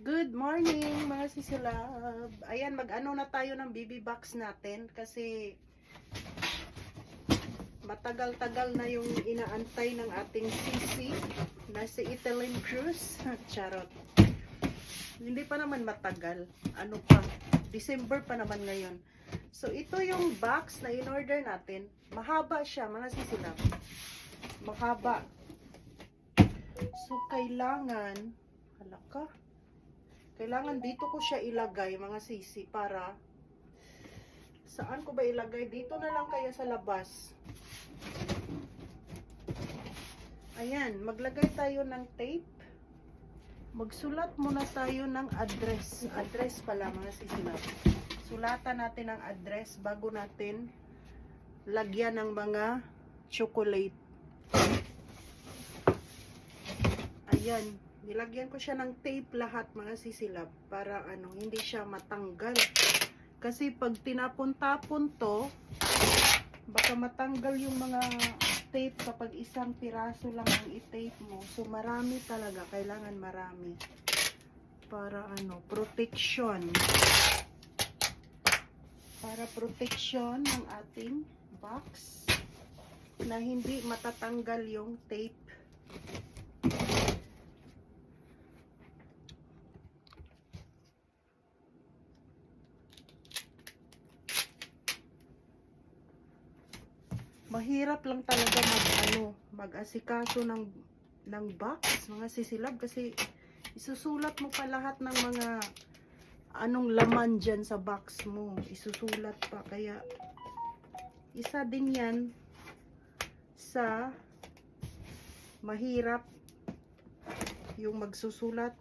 Good morning mga sisilab. Ayan, mag-ano na tayo ng BB box natin kasi matagal-tagal na yung inaantay ng ating sisi na si Italy Cruz. Charot. Hindi pa naman matagal. Ano pa? December pa naman ngayon. So ito yung box na in-order natin. Mahaba siya mga sisilab. Mahaba. So kailangan dito ko siya ilagay mga sisi para saan ko ba ilagay? Dito na lang kaya sa labas. Ayan, maglagay tayo ng tape. Magsulat muna tayo ng address. Address pala mga sisi. Sulatan natin ang address bago natin lagyan ng mga chocolate. Ayan. Nilagyan ko siya ng tape lahat mga sisilab para hindi siya matanggal. Kasi pag tinapon-tapon to, baka matanggal yung mga tape kapag isang piraso lang ang i-tape mo. So marami talaga, kailangan marami. Para protection. Para protection ng ating box na hindi matatanggal yung tape. Mahirap lang talaga mag-asikaso ng box, mga sisilab, kasi isusulat mo pa lahat ng mga laman dyan sa box mo. Isusulat pa, kaya isa din yan sa mahirap yung magsusulat.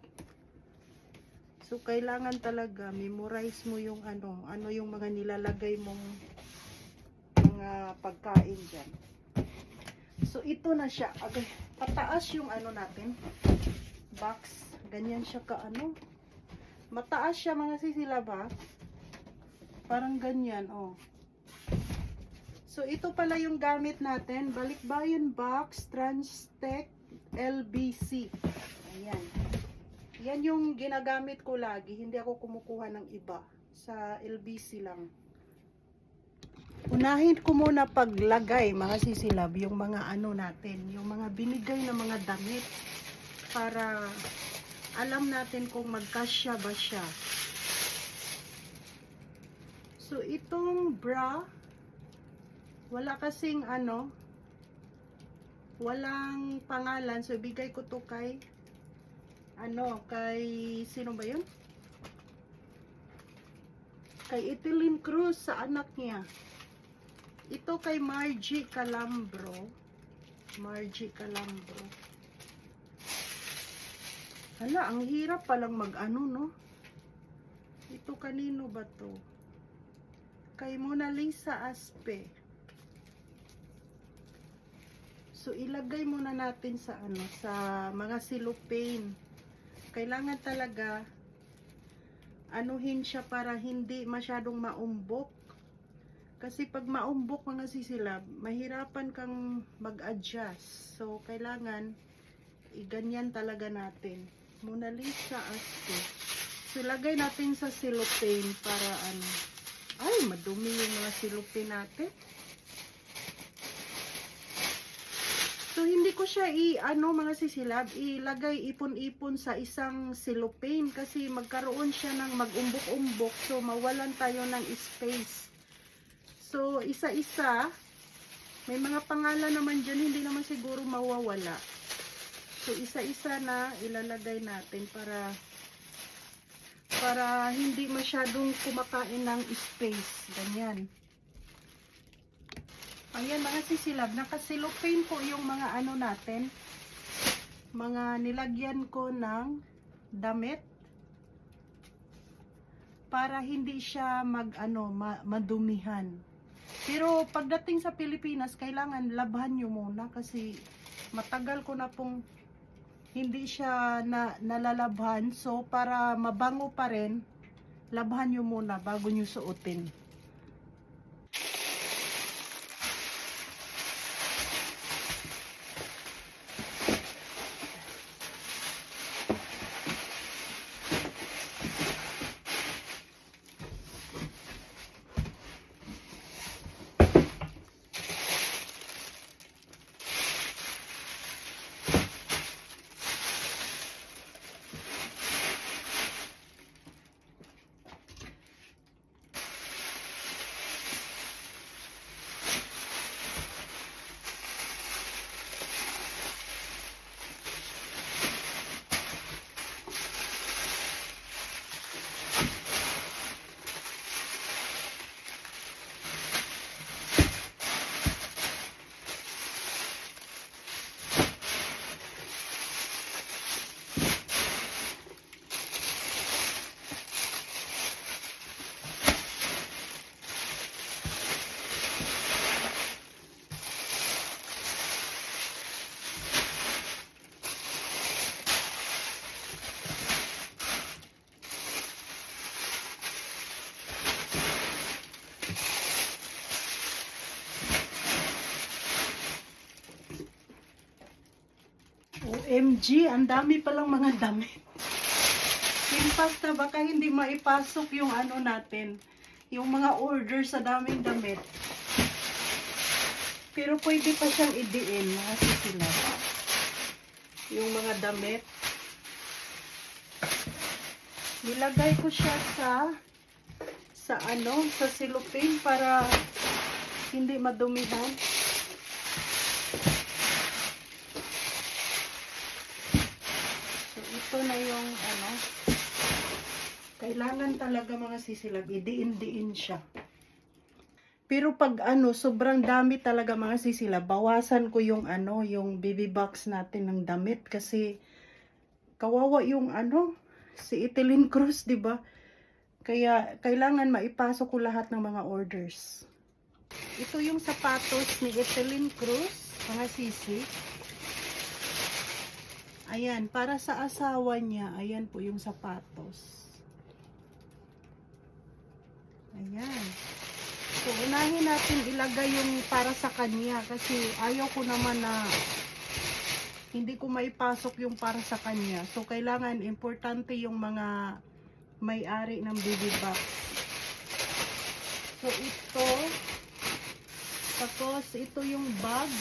So kailangan talaga memorize mo yung ano yung mga nilalagay mong pagkain dyan. So ito na siya. Okay. Pataas yung natin box. Ganyan siya mataas siya mga sisilab ha. Parang ganyan So ito pala yung gamit natin. Balikbayan box Transtech LBC. Ayan. Yan yung ginagamit ko lagi. Hindi ako kumukuha ng iba. Sa LBC lang. Unahin ko muna paglagay mga sisilab yung mga natin, yung mga binigay na mga damit para alam natin kung magkasya ba siya. So itong bra wala kasing walang pangalan, so ibigay ko to kay kay sino ba yun? Kay Italy Cruz, sa anak niya. Ito kay Margie Calambro. Margie Calambro. Hala, ang hirap palang no? Ito kanino ba to? Kay Mona Lisa Aspe. So ilagay muna natin sa sa mga cellophane. Kailangan talaga anuhin siya para hindi masyadong maumbok. Kasi pag maumbok mga sisilab, mahirapan kang mag-adjust. So, kailangan iganyan talaga natin. Mona Lisa Aspe. So, lagay natin sa cellophane para ay, madumi yung mga cellophane natin. So, hindi ko siya mga sisilab, ilagay ipon-ipon sa isang cellophane kasi magkaroon siya ng mag-umbok-umbok. So, mawalan tayo ng space. So, isa-isa, may mga pangalan naman dyan, hindi naman siguro mawawala. So, isa-isa na ilalagay natin para hindi masyadong kumakain ng space. Ganyan. Ayan mga sisilab, naka-cellophane po yung mga natin, mga nilagyan ko ng damit para hindi siya madumihan. Pero pagdating sa Pilipinas, kailangan labhan nyo muna kasi matagal ko na pong hindi siya nalalabhan. So para mabango pa rin, labhan nyo muna bago nyo suotin. OMG, ang dami palang mga damit. Pinpas na baka hindi maipasok yung ano natin, yung mga order sa daming damit. Pero pwede pa siyang idiin, mga sisilab. Yung mga damit. Nilagay ko siya sa cellophane para hindi madumihan. So ito na yung kailangan talaga mga sisilab, idiin-diin siya. Pero pag sobrang dami talaga mga sisilab, bawasan ko yung yung baby box natin ng damit kasi kawawa yung si Etelyn Cruz, 'di ba? Kaya kailangan maipasok ko lahat ng mga orders. Ito yung sapatos ni Etelyn Cruz, mga sisi. Ayan, para sa asawa niya. Ayan po yung sapatos. Ayan. So, unahin natin ilagay yung para sa kanya kasi ayaw ko naman na hindi ko maipasok yung para sa kanya. So, kailangan importante yung mga may-ari ng baby box. So, ito. Tapos, ito yung bag.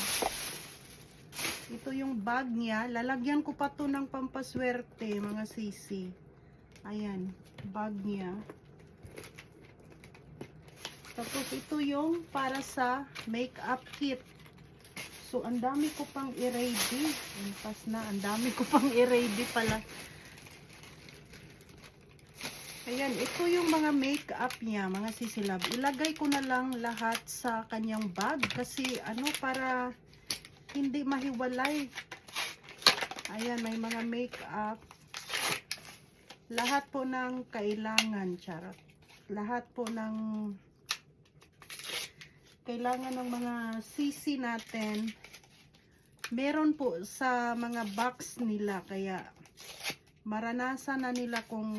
Ito yung bag niya. Lalagyan ko pa to ng pampaswerte, mga sisi. Ayan, bag niya. Tapos, ito yung para sa makeup kit. So, ang dami ko pang i-ready. Ang dami ko pang i-ready pala. Ayan, ito yung mga makeup niya, mga sisilab. Ilagay ko na lang lahat sa kanyang bag kasi para hindi mahiwalay. Ayan, may mga makeup. Lahat po ng kailangan, charot. Lahat po ng kailangan ng mga sisi natin. Meron po sa mga box nila, kaya maranasan na nila kung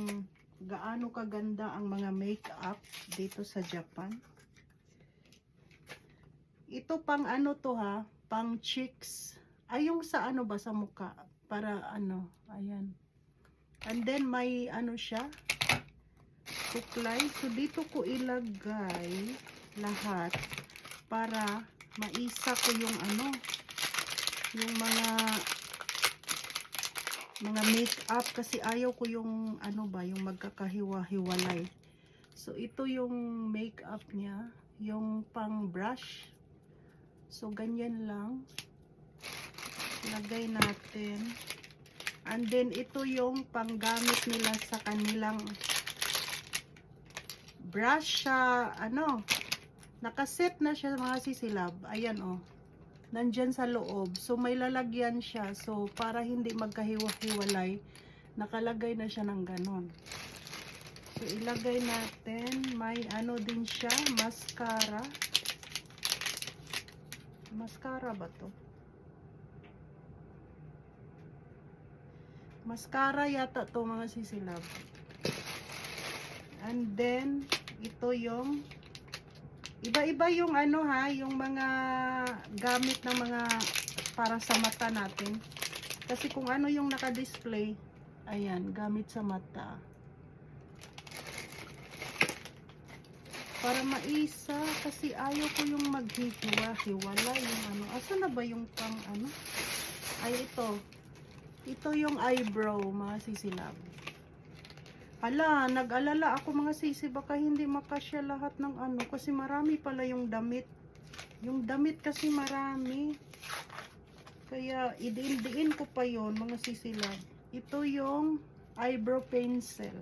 gaano kaganda ang mga makeup dito sa Japan. Ito pang to ha, pang cheeks. Ay yung sa ba sa mukha para ayan. And then may siya, suklay. So dito ko ilagay lahat para maisa ko yung yung mga makeup kasi ayaw ko yung yung magkakahiwa-hiwalay. So ito yung makeup niya, yung pang brush. So ganyan lang lagay natin. And then ito yung panggamit nila sa kanilang brush siya, nakaset na siya mga sisilab. Ayan nandyan sa loob. So, may lalagyan siya. So, para hindi magkahiwa-hiwalay, nakalagay na siya ng ganon. So, ilagay natin. May din siya, mascara. Mascara ba to? Mascara yata to mga sisilab. And then, ito yung iba-iba yung yung mga gamit ng mga para sa mata natin. Kasi kung yung naka-display, ayan, gamit sa mata. Para maisa, kasi ayaw ko yung maghihiwa-hiwala yung Asa na ba yung pang Ay, ito. Ito yung eyebrow, mga sisilab. Hala, nag-alala ako mga sisi, baka hindi makasya lahat ng kasi marami pala yung damit. Yung damit kasi marami. Kaya idiin-diin ko pa yon mga sisilab. Ito yung eyebrow pencil.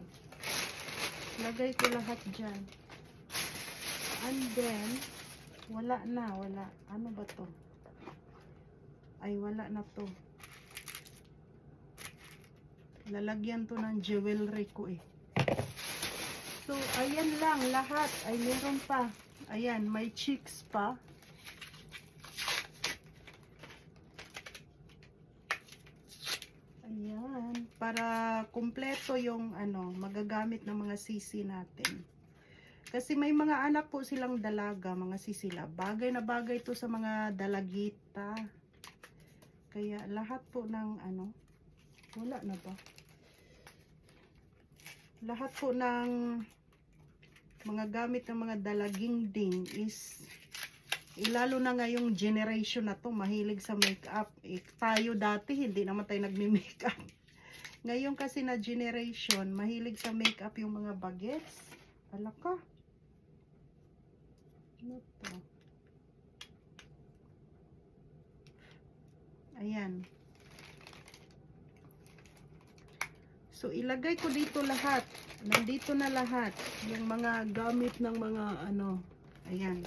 Lagay ko lahat dyan. And then, wala. Ano ba to? Ay, wala na to. Lalagyan to ng jewelry ko So, ayan lang lahat. Ay, meron pa. Ayan, may cheeks pa. Ayan. Para kumpleto yung magagamit ng mga sisi natin. Kasi may mga anak po silang dalaga, mga sisila. Bagay na bagay to sa mga dalagita. Kaya lahat po ng Wala na ba? Lahat po ng mga gamit ng mga dalaging ding is lalo na ngayong generation na to mahilig sa makeup. Tayo dati hindi naman tayo nagme-makeup. Ngayon kasi na generation mahilig sa makeup yung mga bagets. Alaka. Ano to? Ayan. So, ilagay ko dito lahat. Nandito na lahat. Yung mga gamit ng mga ano. Ayan.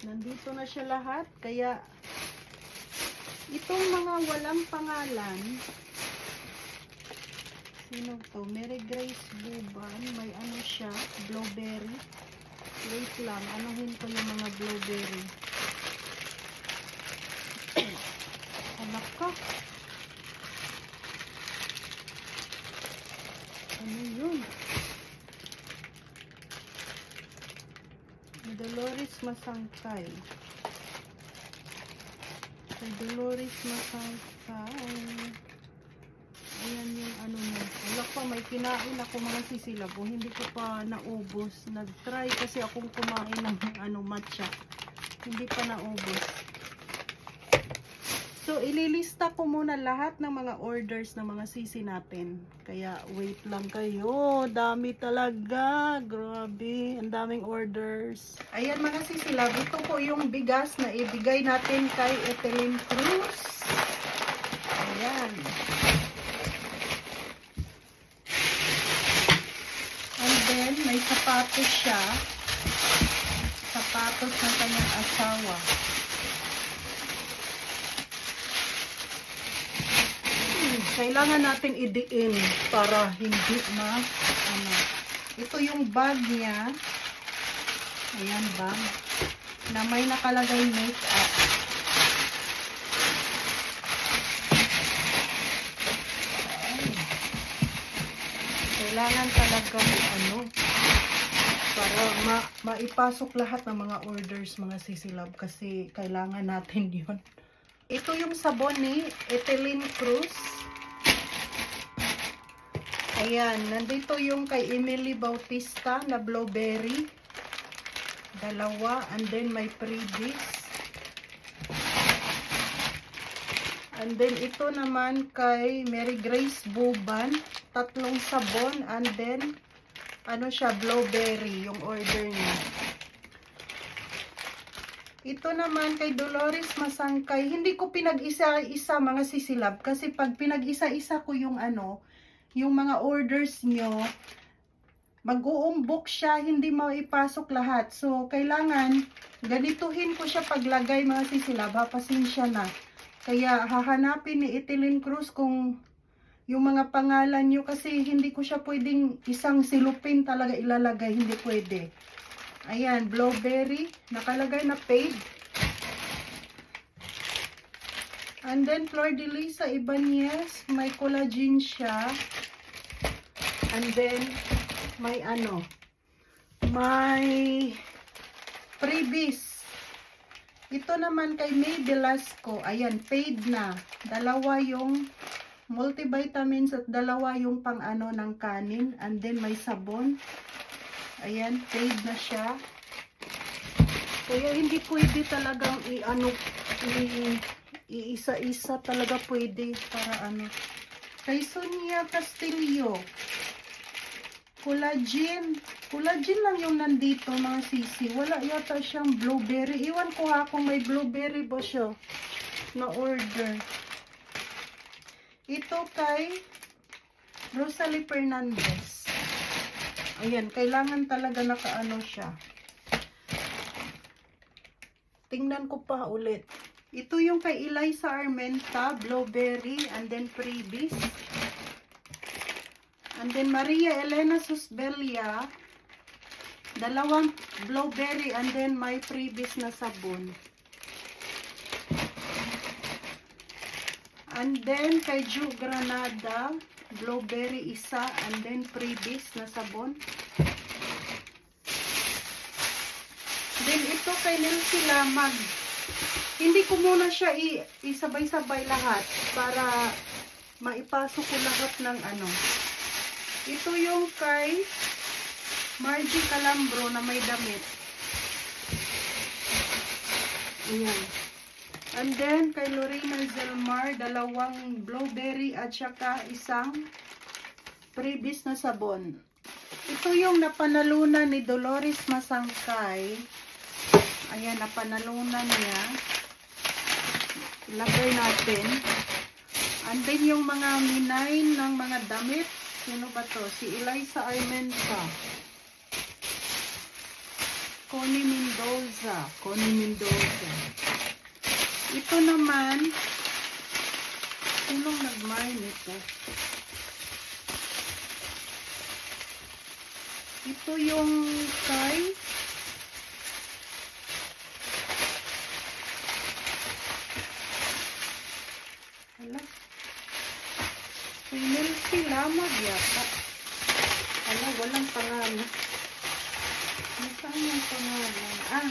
Nandito na siya lahat. Kaya, itong mga walang pangalan. Sino to? Mary Grace Buban. May ano siya. Blueberry. Wait lang. Anuhin ko yung mga blueberry. Anak ka. Ano yun? Dolores Masangkay. Kay Dolores Masangkay. Ayan yung ano mo. Wala pa, may kinain ako mga sisilabo. Hindi ko pa naubos. Nag-try kasi akong kumain ng ano, matcha. Hindi pa naubos. So, ililista ko muna lahat ng mga orders ng mga sisi natin. Kaya, wait lang kayo. Dami talaga. Grabe. Ang daming orders. Ayan mga sisilab. Ito po yung bigas na ibigay natin kay Etelyn Cruz. Ayan. And then, may sapatos siya. Sapatos ng kanyang asawa. Kailangan natin idiin para hindi ano. Ito yung bag niya. Ayan, bag. Na may nakalagay makeup. Kailangan talagang ano para maipasok lahat ng mga orders mga sisilab kasi kailangan natin yun. Ito yung sabon ni Etelyn Cruz. Ayan, nandito yung kay Emily Bautista na blueberry. Dalawa, and then may freebies. And then ito naman kay Mary Grace Buban, 3 sabon, and then ano siya, blueberry yung order niya. Ito naman kay Dolores Masangkay, hindi ko pinag-isa-isa mga sisilab kasi pag pinag-isa-isa ko yung ano, yung mga orders nyo, mag-uumbok siya, hindi maipasok lahat. So, kailangan ganituhin ko siya paglagay mga sisilab, pasensya na. Kaya, hahanapin ni Etelyn Cruz kung yung mga pangalan nyo kasi hindi ko siya pwedeng isang silupin talaga ilalagay, hindi pwede. Ayan, blueberry, nakalagay na paid. And then, Flor de Lisa Ibanez, may collagen siya. And then, may ano, may freebies. Ito naman kay May Velasco, ayan, paid na. 2 yung multivitamins at 2 yung pang ano ng kanin. And then, may sabon. Ayan, paid na siya. Kaya hindi pwede talagang iisa-isa talaga pwede para ano. Kay Sonia Castillo, collagen. Collagen lang yung nandito mga sisi. Wala yata siyang blueberry. Iwan ko ha kung may blueberry ba siya na order. Ito kay Rosalie Fernandez. Ayan, kailangan talaga nakaano siya. Tingnan ko pa ulit. Ito yung kay Eliza Armenta, blueberry, and then freebies. And then Maria Elena Susbelia, 2 blueberry, and then may freebies na sabon. And then kay Ju Granada, blueberry 1, and then freebies na sabon. Then ito kay Nelsie Lamag. Hindi ko muna siya isabay-sabay lahat para maipasok ko lahat ng ano. Ito yung kay Margie Calambro na may damit. Ayan. And then, kay Lorena Zelmar, dalawang blueberry at saka isang previous na sabon. Ito yung napanalunan ni Dolores Masangkay. Ayan, napanalunan niya. Ilagay natin. And then, yung mga minain ng mga damit. Sino ba to? Si Eliza Armenta. Connie Mendoza. Ito naman, sinong nag-mine ito? Ito yung kay Nelsie Lamag yata. Walang pangalan. Saan yung pangalan?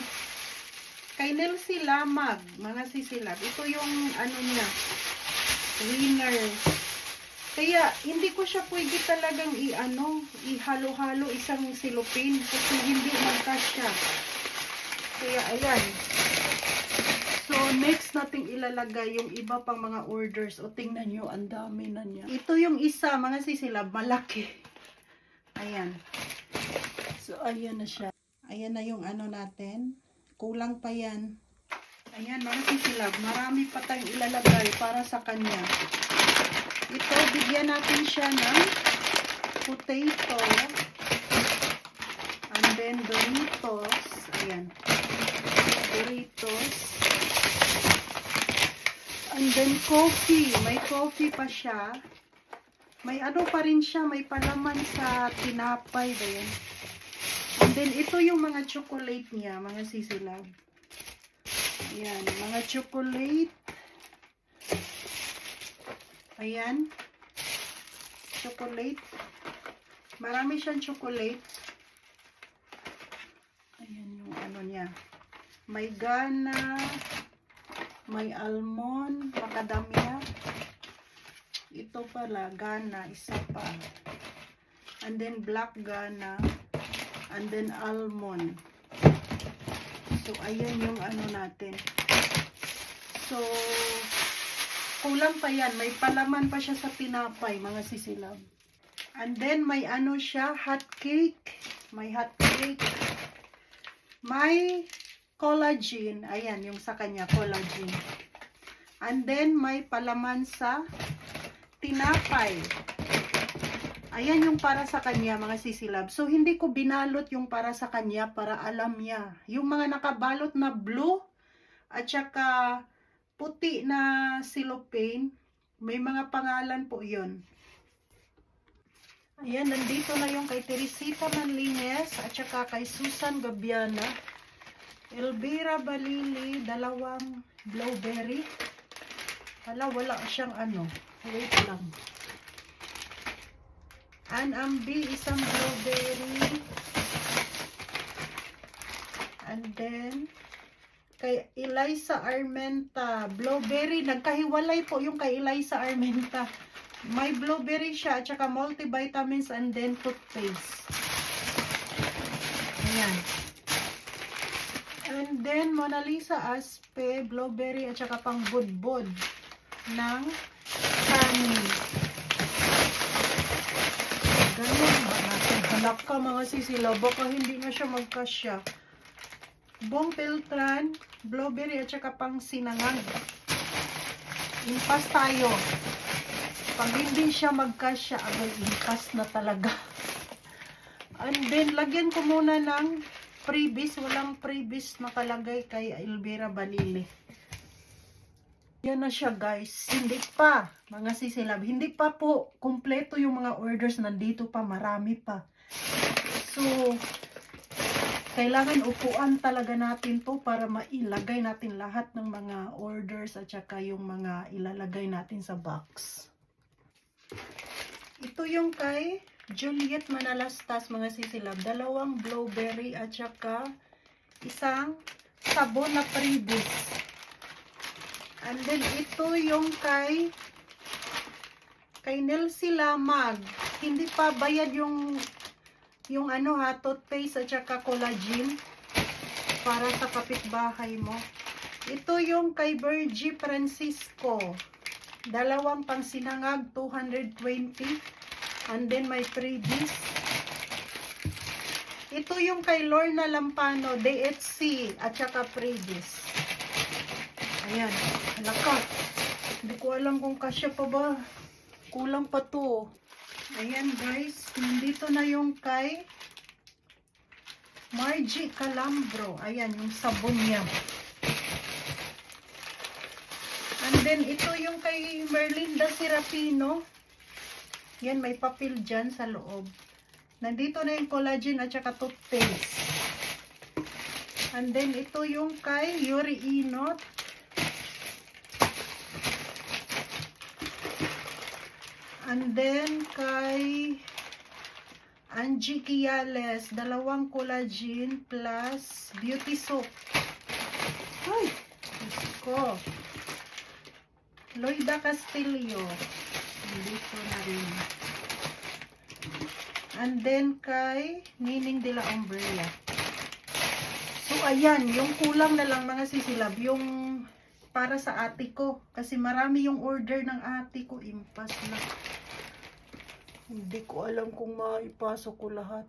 Kay Nelsie Lamag, mga sisilab. Ito yung ano niya, winner. Kaya hindi ko siya pwede talagang ihalo-halo isang silupin kasi hindi magkasya. Kaya ayan. So next nating ilalagay yung iba pang mga orders. O tingnan nyo, ang dami na niya. Ito yung isa, mga sisilab, malaki. Ayan. So ayan na siya. Ayan na yung ano natin. Kulang pa yan. Ayan, mga sisilab. Marami pa tayong ilalagay para sa kanya. Ito, bigyan natin siya ng potato. And then, Doritos. Ayan. Doritos. And then, coffee. May coffee pa siya. May ano pa rin siya. May palaman sa tinapay. Ayan. And then, ito yung mga chocolate niya, mga sisilab. Ayan, mga chocolate. Ayan. Chocolate. Marami siyang chocolate. Ayan yung ano niya. May gana. May almond. Macadamia. Ito pala, gana. Isa pa. And then, black gana. And then almond. So ayan yung ano natin. So kulang pa yan, may palaman pa siya sa tinapay, mga sisilab. And then may ano siya, hot cake. May hot cake. May collagen. Ayan yung sa kanya, collagen. And then may palaman sa tinapay. Ayan yung para sa kanya, mga sisilab. So, hindi ko binalot yung para sa kanya para alam niya. Yung mga nakabalot na blue at saka puti na cellophane, may mga pangalan po yun. Ayan, nandito na yung kay Teresita Manlines at saka kay Susan Gabiana. Elvira Balili, dalawang blueberry. Wala siyang ano. Wait lang. Ambi, isang blueberry. And then, kay Eliza Armenta, blueberry. Nagkahiwalay po yung kay Eliza Armenta. May blueberry siya, at saka multivitamins, and then toothpaste. Ayan. And then, Mona Lisa Aspe, blueberry, at saka pang budbud ng honey. Ganun ba natin? Hanap ka, mga sisila. Baka hindi na siya magkasya. Bong Peltran, blueberry at saka pang sinangag. Impas tayo. Pag hindi siya magkasya, agad impas na talaga. And then, lagyan ko muna ng freebies. Walang freebies nakalagay kay Elvira Balili. Yan na siya, guys. Hindi pa, mga sisilab. Hindi pa po kumpleto yung mga orders. Nandito pa, marami pa. So, kailangan upuan talaga natin to para mailagay natin lahat ng mga orders at saka yung mga ilalagay natin sa box. Ito yung kay Juliet Manalastas, mga sisilab. Dalawang blueberry at saka isang sabon na freebies. And then, ito yung kay Kay Nelsie Lamag. Hindi pa bayad yung ano ha, toothpaste at saka collagen para sa kapitbahay mo. Ito yung kay Virgie Francisco. Dalawang pangsinangag, 220. And then may freebies. Ito yung kay Lorna Lampano, DHC at saka freebies. Ayan, lakat. Hindi ko alam kung kasya pa ba. Kulang pa to. Ayan guys, nandito na yung kay Margie Calambro. Ayan, yung sabon niya. And then, ito yung kay Merlinda Serapino. Yan, may papel dyan sa loob. Nandito na yung collagen at saka toothpaste. And then, ito yung kay Yuri Inot. And then, kay Angie Quiales, dalawang collagen plus beauty soap. Ay, Diyos ko. Loida Castillo. Dito na rin. And then, kay Nining de la Umbrella. So, ayan. Yung kulang na lang mga sisilab. Yung para sa ate ko. Kasi marami yung order ng ate ko. Impas na. Hindi ko alam kung maipasok ko lahat.